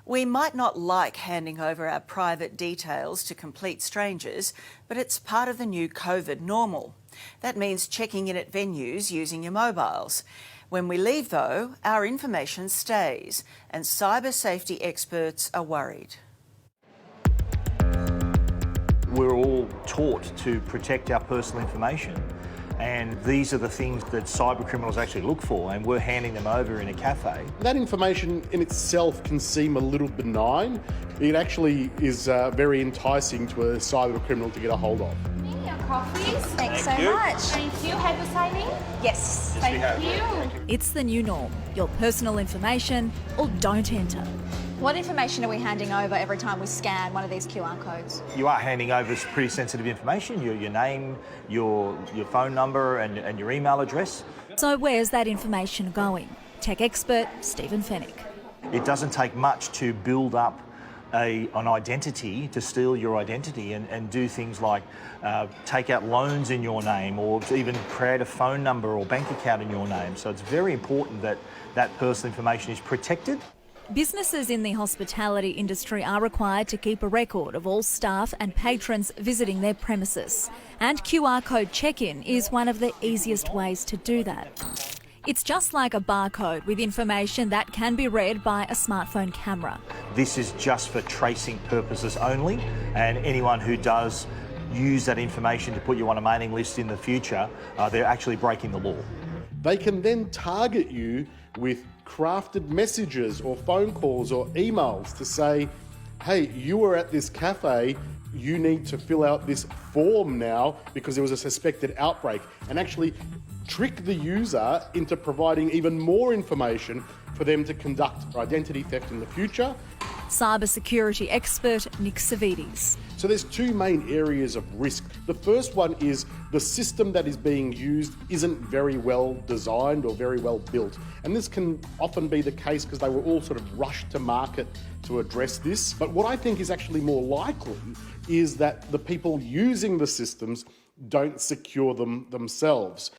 We might not like handing over our private details to complete strangers, but it's part of the new COVID normal. That means checking in at venues using your mobiles. When we leave, though, our information stays, and cyber safety experts are worried. We're all taught to protect our personal information, and these are the things that cyber criminals actually look for, and we're handing them over in a cafe. That information in itself can seem a little benign. It actually is very enticing to a cyber criminal to get a hold of. Your coffees. Thanks so much. Thank you. Have you signed in? Yes. Thank you. It's the new norm. Your personal information or don't enter. What information are we handing over every time we scan one of these QR codes? You are handing over some pretty sensitive information, your name, your phone number and your email address. So where's that information going? Tech expert Stephen Fennick. It doesn't take much to build up an identity, to steal your identity and do things like take out loans in your name or to even create a phone number or bank account in your name. So it's very important that that personal information is protected. Businesses in the hospitality industry are required to keep a record of all staff and patrons visiting their premises. And QR code check-in is one of the easiest ways to do that. It's just like a barcode with information that can be read by a smartphone camera. This is just for tracing purposes only, and anyone who does use that information to put you on a mailing list in the future, they're actually breaking the law. They can then target you with crafted messages or phone calls or emails to say, hey, you were at this cafe, you need to fill out this form now because there was a suspected outbreak, and actually trick the user into providing even more information for them to conduct identity theft in the future. Cybersecurity expert Nick Savides. So there's two main areas of risk. The first one is the system that is being used isn't very well designed or very well built. And this can often be the case because they were all sort of rushed to market to address this. But what I think is actually more likely is that the people using the systems don't secure them themselves.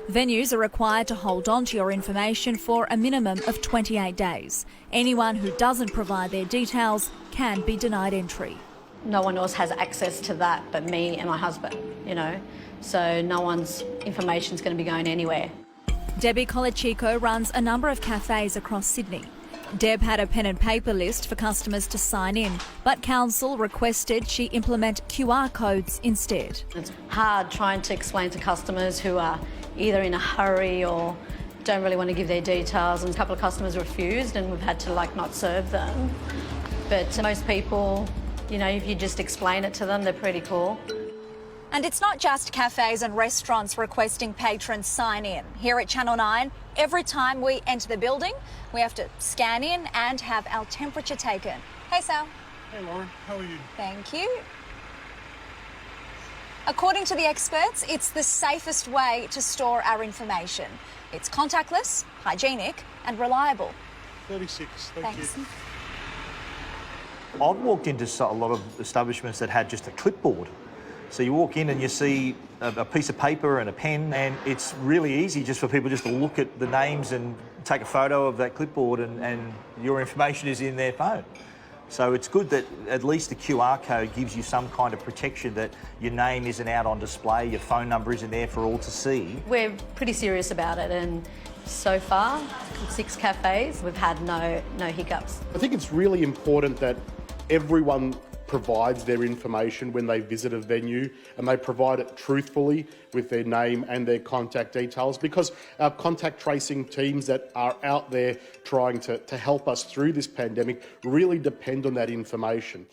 Venues are required to hold on to your information for a minimum of 28 days. Anyone who doesn't provide their details can be denied entry. No one else has access to that but me and my husband, so no one's information is going to be going anywhere. Debbie Colachico runs a number of cafes across Sydney. Deb had a pen and paper list for customers to sign in, but council requested she implement QR codes instead. It's hard trying to explain to customers who are either in a hurry or don't really want to give their details, and a couple of customers refused and we've had to not serve them. But most people, if you just explain it to them, they're pretty cool. And it's not just cafes and restaurants requesting patrons sign in. Here at Channel 9, every time we enter the building, we have to scan in and have our temperature taken. Hey, Sal. Hey, Lauren. How are you? Thank you. According to the experts, it's the safest way to store our information. It's contactless, hygienic and reliable. 36, Thanks. you. I've walked into a lot of establishments that had just a clipboard. So you walk in and you see a piece of paper and a pen, and it's really easy just for people just to look at the names and take a photo of that clipboard and your information is in their phone. So it's good that at least the QR code gives you some kind of protection that your name isn't out on display, your phone number isn't there for all to see. We're pretty serious about it, and so far, 6 cafes, we've had no hiccups. I think it's really important that everyone provides their information when they visit a venue, and they provide it truthfully with their name and their contact details, because our contact tracing teams that are out there trying to help us through this pandemic really depend on that information.